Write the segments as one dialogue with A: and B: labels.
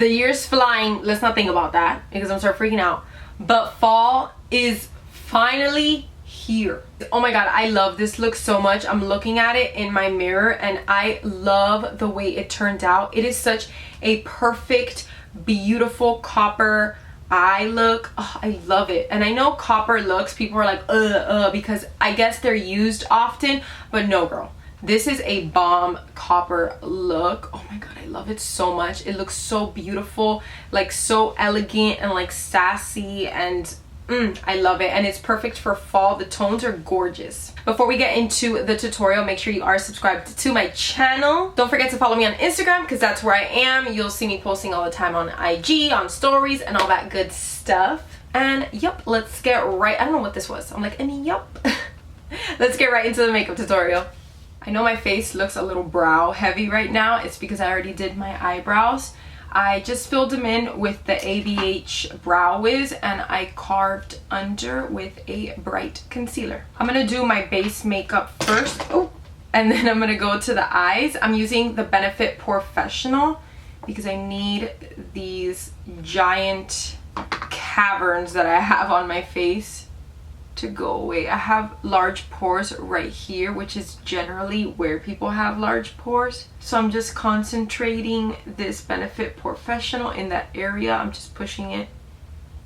A: The year's flying. Let's not think about that because I'm start freaking out. But fall is finally here. Oh my god, I love this look so much. I'm looking at it in my mirror and I love the way it turned out. It is such a perfect, beautiful copper eye look. Oh, I love it. And I know copper looks, people are like because I guess they're used often, but no girl, this is a bomb copper look. Oh my god, I love it so much. It looks so beautiful, like so elegant and like sassy, and I love it. And it's perfect for fall. The tones are gorgeous. Before we get into the tutorial, make sure you are subscribed to my channel. Don't forget to follow me on Instagram because that's where I am. You'll see me posting all the time on IG, on stories, and all that good stuff. And yep, let's get right, I don't know what this was. I'm like, yup. Let's get right into the makeup tutorial. I know my face looks a little brow heavy right now. It's because I already did my eyebrows. I just filled them in with the ABH Brow Wiz and I carved under with a bright concealer. I'm gonna do my base makeup first. Oh, and then I'm gonna go to the eyes. I'm using the Benefit Porefessional because I need these giant caverns that I have on my face to go away. I have large pores right here, which is generally where people have large pores. So I'm just concentrating this Benefit Porefessional in that area. I'm just pushing it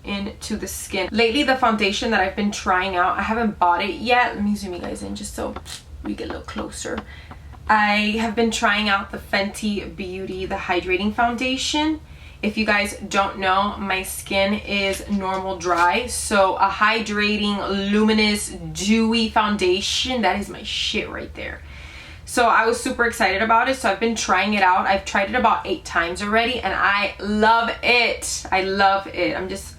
A: into the skin. Lately, the foundation that I've been trying out, I haven't bought it yet. Let me zoom you guys in just so we get a little closer. I have been trying out the Fenty Beauty, the hydrating foundation. If you guys don't know, my skin is normal dry, so a hydrating, luminous, dewy foundation, that is my shit right there. So I was super excited about it, so I've been trying it out. I've tried it about 8 times already, and I love it. I love it. I'm just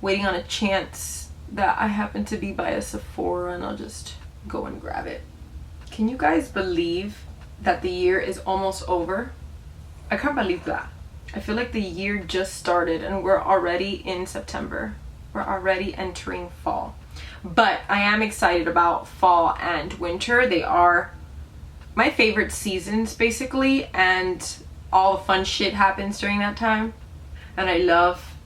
A: waiting on a chance that I happen to be by a Sephora, and I'll just go and grab it. Can you guys believe that the year is almost over? I can't believe that. I feel like the year just started and we're already in September. We're already entering fall. But I am excited about fall and winter. They are my favorite seasons basically, and all the fun shit happens during that time. And I love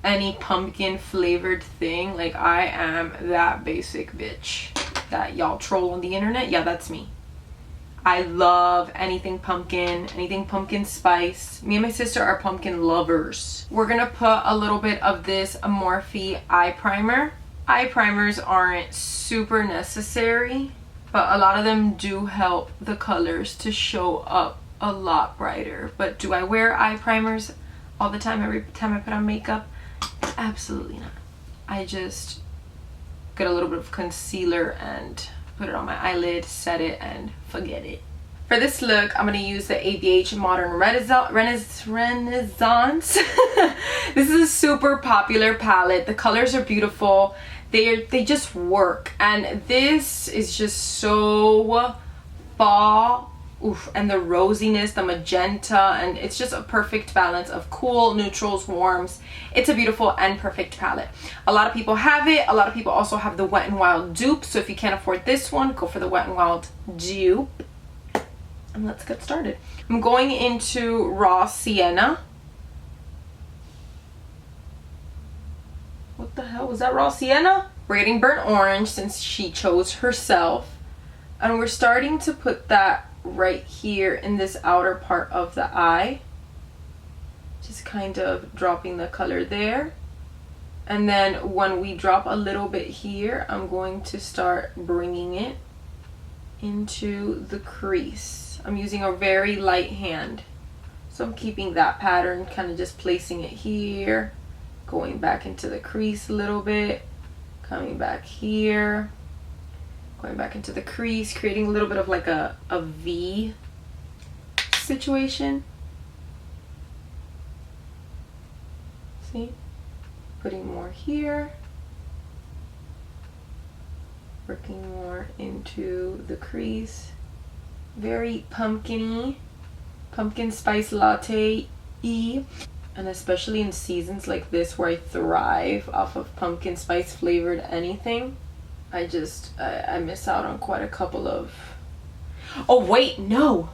A: any pumpkin flavored thing. Like, I am that basic bitch that y'all troll on the internet. Yeah, that's me. I love anything pumpkin spice. Me and my sister are pumpkin lovers. We're gonna put a little bit of this Morphe Eye Primer. Eye primers aren't super necessary, but a lot of them do help the colors to show up a lot brighter. But do I wear eye primers all the time, every time I put on makeup? Absolutely not. I just get a little bit of concealer and put it on my eyelid, set it, and forget it. For this look, I'm going to use the ABH Modern Renaissance. This is a super popular palette. The colors are beautiful. They just work. And this is just so fall. Oof, and the rosiness, the magenta, and it's just a perfect balance of cool, neutrals, warms. It's a beautiful and perfect palette. A lot of people have it. A lot of people also have the Wet n Wild dupe. So if you can't afford this one, go for the Wet n Wild dupe. And let's get started. I'm going into Raw Sienna. What the hell was that? Raw Sienna? We're getting burnt orange since she chose herself. And we're starting to put that right here in this outer part of the eye, just kind of dropping the color there. And then when we drop a little bit here, I'm going to start bringing it into the crease. I'm using a very light hand, so I'm keeping that pattern, kind of just placing it here, going back into the crease a little bit, coming back here, going back into the crease, creating a little bit of like a V situation. See? Putting more here, working more into the crease. Very pumpkin-y, pumpkin spice latte-y. And especially in seasons like this where I thrive off of pumpkin spice flavored anything, I miss out on quite a couple of... Oh wait, no!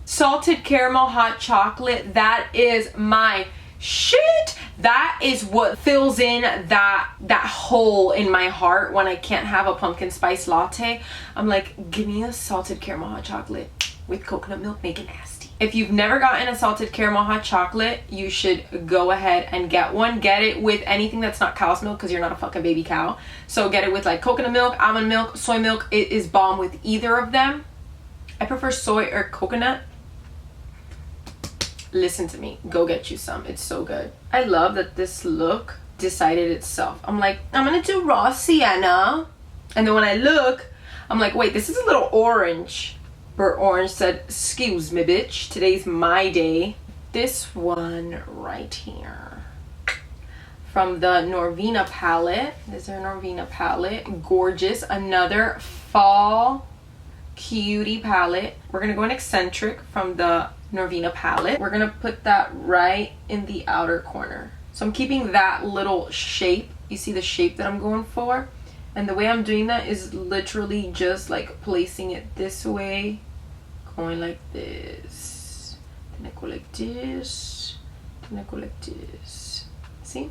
A: Salted caramel hot chocolate, that is my shit. That is what fills in that hole in my heart when I can't have a pumpkin spice latte. I'm like, give me a salted caramel hot chocolate with coconut milk, make it nasty. If you've never gotten a salted caramel hot chocolate, you should go ahead and get one. Get it with anything that's not cow's milk, because you're not a fucking baby cow. So get it with like coconut milk, almond milk, soy milk. It is bomb with either of them. I prefer soy or coconut. Listen to me, go get you some. It's so good. I love that this look decided itself. I'm like, I'm gonna do raw sienna, and then when I look, I'm like, wait, this is a little orange. Burnt Orange said, excuse me bitch, today's my day. This one right here from the Norvina palette. This is our Norvina palette. Gorgeous. Another fall cutie palette. We're gonna go in Eccentric from the Norvina palette. We're gonna put that right in the outer corner. So I'm keeping that little shape. You see the shape that I'm going for? And the way I'm doing that is literally just like placing it this way, going like this, then I go like this, then I go like this. See?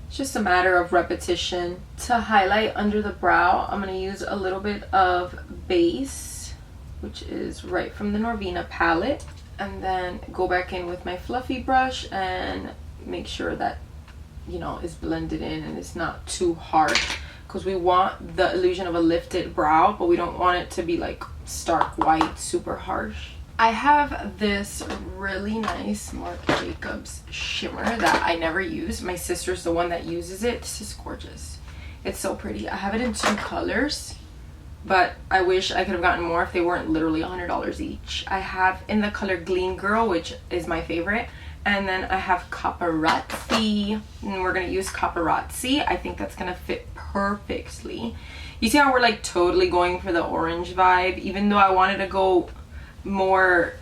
A: It's just a matter of repetition. To highlight under the brow, I'm gonna use a little bit of base, which is right from the Norvina palette, and then go back in with my fluffy brush and make sure that, you know, is blended in and it's not too harsh, because we want the illusion of a lifted brow, but we don't want it to be like stark white, super harsh. I have this really nice Marc Jacobs shimmer that I never use. My sister's the one that uses it. This is gorgeous. It's so pretty. I have it in 2 colors, but I wish I could have gotten more if they weren't literally $100 each. I have in the color Gleam Girl, which is my favorite. And then I have copperazzi, and we're gonna use copperazzi. I think that's gonna fit perfectly. You see how we're like totally going for the orange vibe, even though I wanted to go more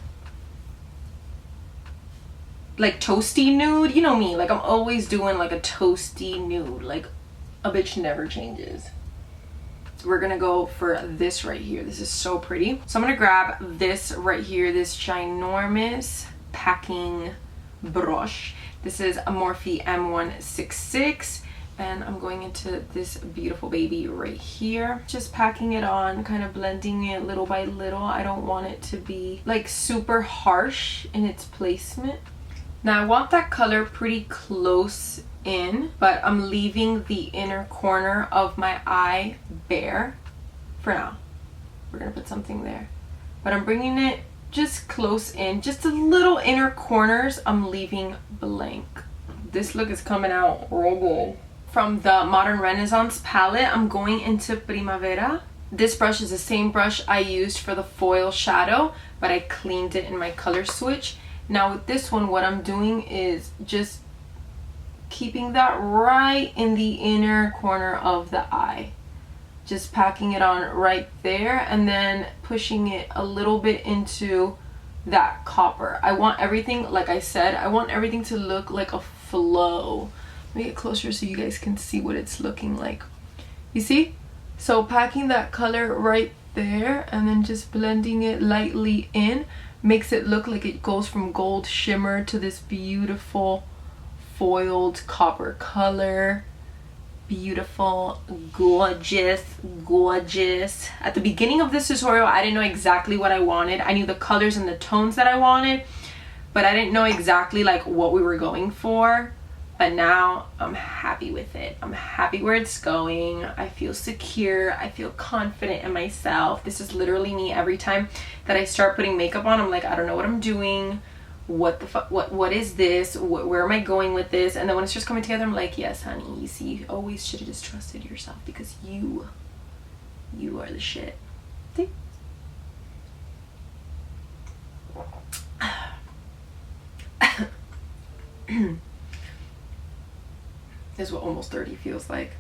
A: like toasty nude. You know me, like I'm always doing like a toasty nude, like a bitch never changes. So we're gonna go for this right here. This is so pretty. So I'm gonna grab this right here, this ginormous packing brush. This is a Morphe M166, and I'm going into this beautiful baby right here, just packing it on, kind of blending it little by little. I don't want it to be like super harsh in its placement. Now I want that color pretty close in, but I'm leaving the inner corner of my eye bare for now. We're gonna put something there, but I'm bringing it just close in, just the little inner corners I'm leaving blank. This look is coming out real good. From the Modern Renaissance palette, I'm going into Primavera. This brush is the same brush I used for the foil shadow, but I cleaned it in my color switch. Now with this one, what I'm doing is just keeping that right in the inner corner of the eye. Just packing it on right there and then pushing it a little bit into that copper. I want everything, like I said, I want everything to look like a flow. Let me get closer so you guys can see what it's looking like. You see? So packing that color right there and then just blending it lightly in makes it look like it goes from gold shimmer to this beautiful foiled copper color. Beautiful, gorgeous, gorgeous. At the beginning of this tutorial, I didn't know exactly what I wanted. I knew the colors and the tones that I wanted, but I didn't know exactly like what we were going for. But now I'm happy with it. I'm happy where it's going. I feel secure. I feel confident in myself. This is literally me every time that I start putting makeup on. I'm like, I don't know what I'm doing. What the fuck, what is this, where am I going with this? And then when it's just coming together, I'm like, yes honey, you see, you always should have just trusted yourself, because you are the shit. See? This is what almost 30 feels like.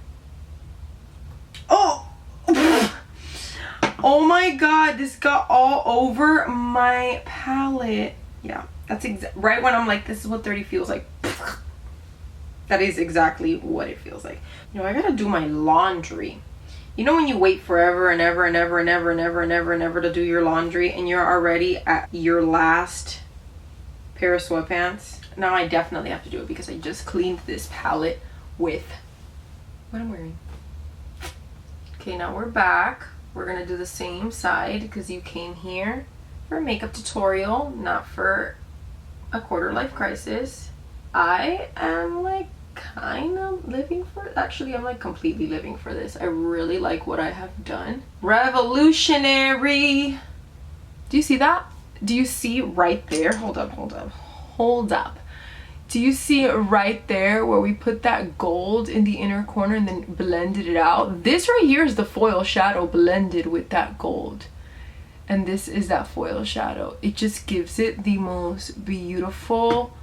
A: Oh oh my god, this got all over my palette. Yeah, that's right when I'm like, this is what 30 feels like. That is exactly what it feels like. You know, I gotta do my laundry. You know when you wait forever and ever and ever and ever and ever and ever and ever to do your laundry and you're already at your last pair of sweatpants? Now I definitely have to do it because I just cleaned this palette with what I'm wearing. Okay, now we're back. We're gonna do the same side because you came here for a makeup tutorial, not for a quarter life crisis. I am like kind of living for it. Actually, I'm like completely living for this. I really like what I have done. Revolutionary. Do you see that? Do you see right there? Hold up, hold up, hold up. Do you see right there where we put that gold in the inner corner and then blended it out? This right here is the foil shadow blended with that gold. And this is that foil shadow. It just gives it the most beautiful,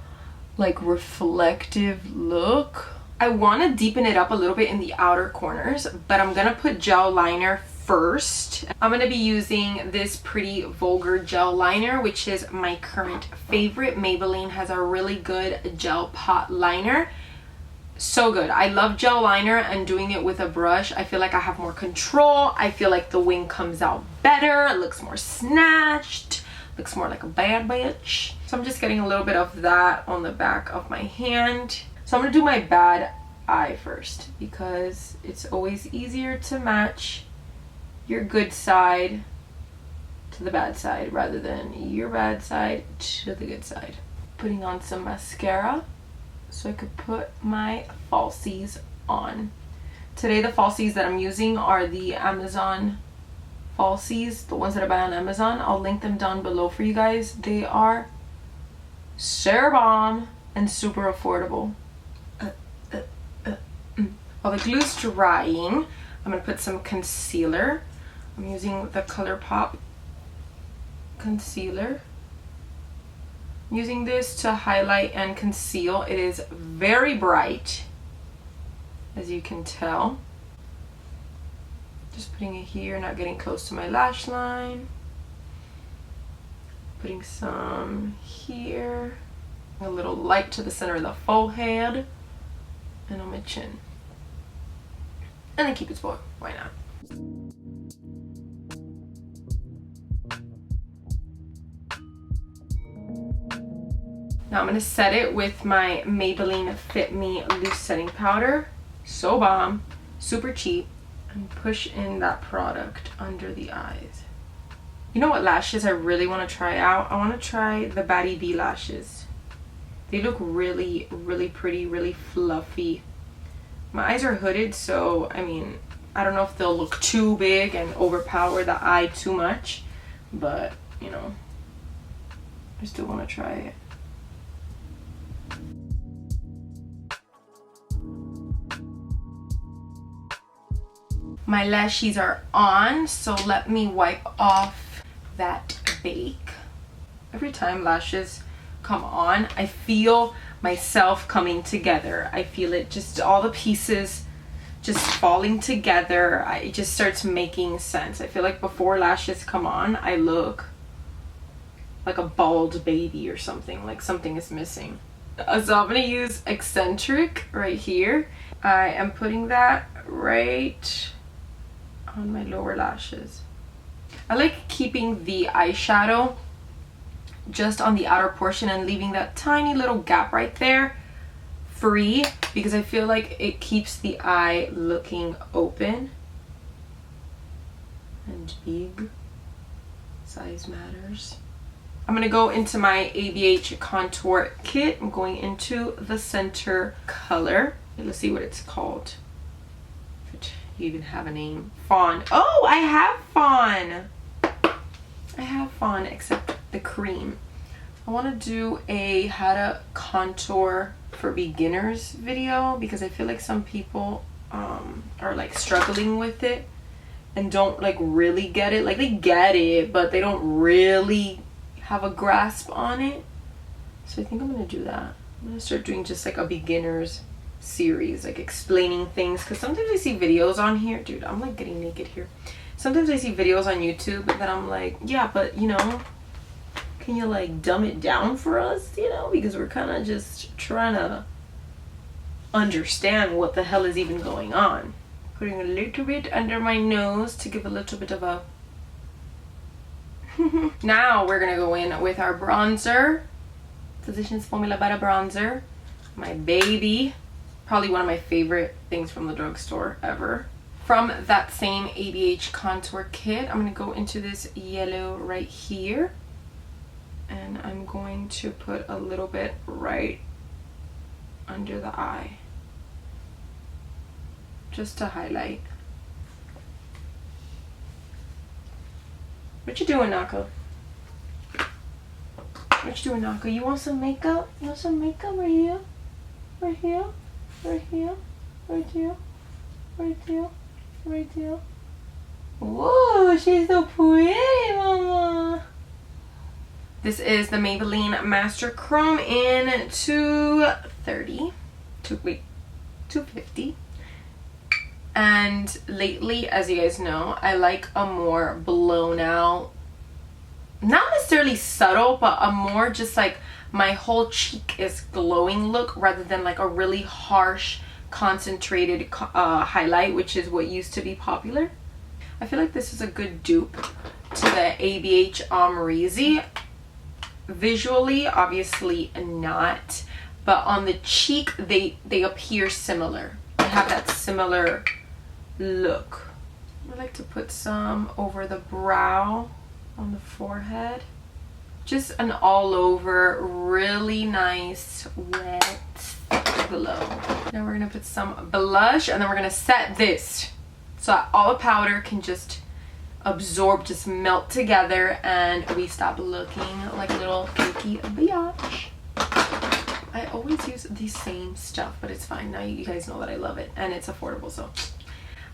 A: like reflective look. I want to deepen it up a little bit in the outer corners, but I'm gonna put gel liner first. I'm gonna be using this pretty Vulgar gel liner, which is my current favorite. Maybelline has a really good gel pot liner. So good. I love gel liner and doing it with a brush. I feel like I have more control. I feel like the wing comes out better. It looks more snatched. Looks more like a bad bitch. So I'm just getting a little bit of that on the back of my hand. So I'm gonna do my bad eye first because it's always easier to match your good side to the bad side rather than your bad side to the good side. Putting on some mascara so I could put my falsies on. Today the falsies that I'm using are the Amazon falsies, the ones that I buy on Amazon. I'll link them down below for you guys. They are so bomb and super affordable. While the glue's drying, I'm gonna put some concealer. I'm using the ColourPop concealer. I'm using this to highlight and conceal. It is very bright, as you can tell. Just putting it here, not getting close to my lash line. Putting some here. A little light to the center of the forehead. And on my chin. And then keep it spoiled. Why not? Now I'm going to set it with my Maybelline Fit Me Loose Setting Powder. So bomb. Super cheap. And push in that product under the eyes. You know what lashes I really want to try out? I want to try the Batty Bee lashes. They look really, really pretty, really fluffy. My eyes are hooded, so I mean, I don't know if they'll look too big and overpower the eye too much, but you know, I still want to try it. My lashes are on, so let me wipe off that bake. Every time lashes come on, I feel myself coming together. I feel it, just all the pieces just falling together. It just starts making sense. I feel like before lashes come on, I look like a bald baby or something, like something is missing. So I'm gonna use Eccentric right here. I am putting that right on my lower lashes. I like keeping the eyeshadow just on the outer portion and leaving that tiny little gap right there free because I feel like it keeps the eye looking open and big. Size matters. I'm gonna go into my ABH contour kit. I'm going into the center color. Let's see what it's called. You even have a name. Fawn. Oh, I have fawn. I have fawn except the cream. I want to do a how to contour for beginners video because I feel like some people are like struggling with it and don't like really get it. Like they get it, but they don't really have a grasp on it. So I think I'm gonna do that. I'm gonna start doing just like a beginner's series, like explaining things, because sometimes I see videos on here, dude, I'm like getting naked here. Sometimes I see videos on YouTube that I'm like, yeah, but you know, can you like dumb it down for us, you know, because we're kind of just trying to understand what the hell is even going on. putting a little bit under my nose to give a little bit of a now we're gonna go in with our bronzer. Physicians Formula Butter bronzer, my baby, probably one of my favorite things from the drugstore ever. From that same ABH contour kit, I'm gonna go into this yellow right here, and I'm going to put a little bit right under the eye just to highlight. What you doing, Nako? What you doing, Nako? You want some makeup? You want some makeup? Right here? Right here? Right here? Right here? Right here? Right here? Whoa, she's so pretty, mama. This is the Maybelline Master Chrome in 250. And lately, as you guys know, I like a more blown out, not necessarily subtle, but a more just like my whole cheek is glowing look rather than like a really harsh concentrated highlight, which is what used to be popular. I feel like this is a good dupe to the ABH Amrezy. Visually, obviously not, but on the cheek they appear similar. They have that similar look. I like to put some over the brow, on the forehead. Just an all over really nice wet glow. Now we're gonna put some blush, and then we're gonna set this so that all the powder can just absorb, just melt together, and we stop looking like a little cakey biatch. I always use the same stuff, but it's fine. Now you guys know that I love it and it's affordable. So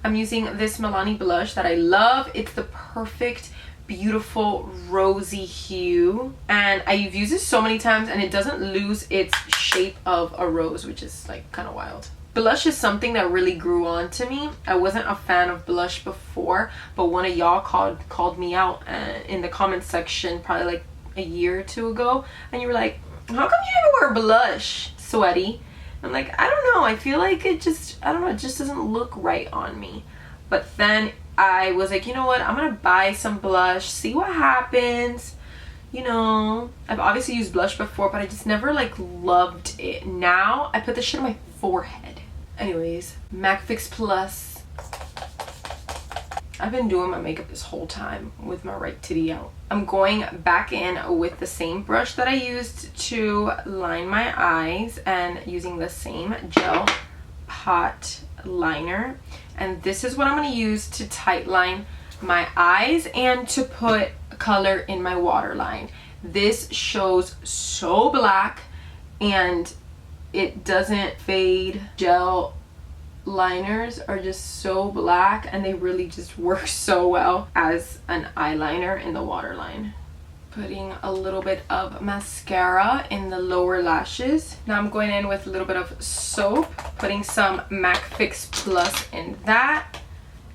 A: I'm using this Milani blush that I love. It's the perfect, beautiful rosy hue, and I've used it so many times and it doesn't lose its shape of a rose, which is like kind of wild. Blush is something that really grew on to me. I wasn't a fan of blush before, but one of y'all called me out in the comment section probably like a year or two ago, and you were like, how come you never wear blush, sweaty? I'm like, I don't know, I feel like it just, I don't know, it just doesn't look right on me. But then I was like, you know what, I'm gonna buy some blush, see what happens. You know, I've obviously used blush before, but I just never like loved it. Now I put this shit on my forehead. Anyways, MAC Fix Plus. I've been doing my makeup this whole time with my right titty out. I'm going back in with the same brush that I used to line my eyes and using the same gel pot liner. And this is what I'm going to use to tight line my eyes and to put color in my waterline. This shows so black and it doesn't fade. Gel liners are just so black and they really just work so well as an eyeliner in the waterline. Putting a little bit of mascara in the lower lashes. Now I'm going in with a little bit of soap, putting some MAC Fix Plus in that,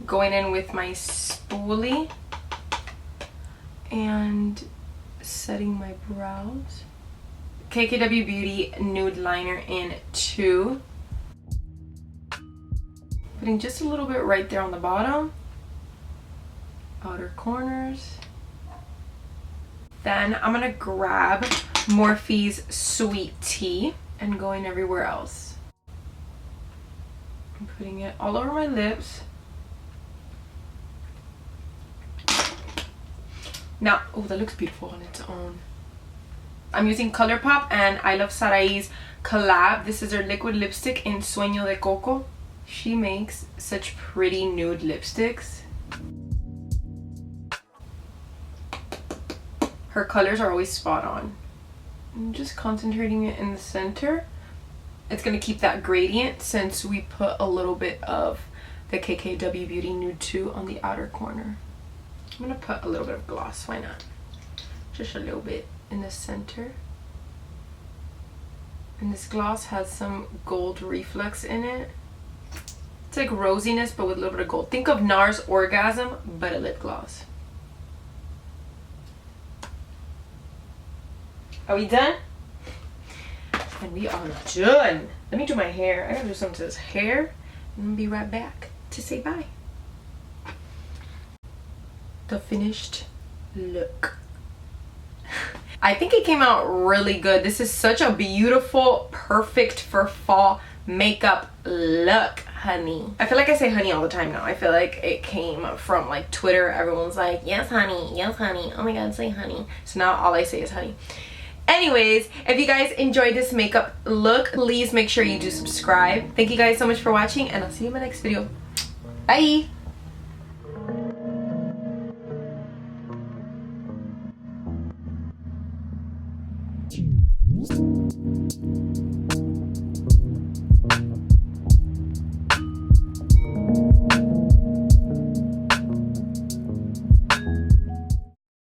A: going in with my spoolie and setting my brows. KKW Beauty Nude Liner in 2. Putting just a little bit right there on the bottom, outer corners. Then I'm gonna grab Morphe's Sweet Tea and going everywhere else. I'm putting it all over my lips. Now, oh, that looks beautiful on its own. I'm using Colourpop and iluvsarahii's collab. This is her liquid lipstick in Sueño de Coco. She makes such pretty nude lipsticks. Her colors are always spot on. I'm just concentrating it in the center. It's going to keep that gradient since we put a little bit of the KKW Beauty Nude 2 on the outer corner. I'm going to put a little bit of gloss, why not? Just a little bit in the center. And this gloss has some gold reflex in it. It's like rosiness but with a little bit of gold. Think of NARS Orgasm but a lip gloss. Are we done? And we are done. Let me do my hair. I gotta do something to this hair and be right back. to say bye. The finished look. I think it came out really good. This is such a beautiful, perfect for fall makeup look, honey. I feel like I say honey all the time now. I feel like it came from like Twitter. Everyone's like, yes honey, yes honey, oh my god, say honey. So now all I say is honey. Anyways, if you guys enjoyed this makeup look, please make sure you do subscribe. Thank you guys so much for watching, and I'll see you in my next video. Bye.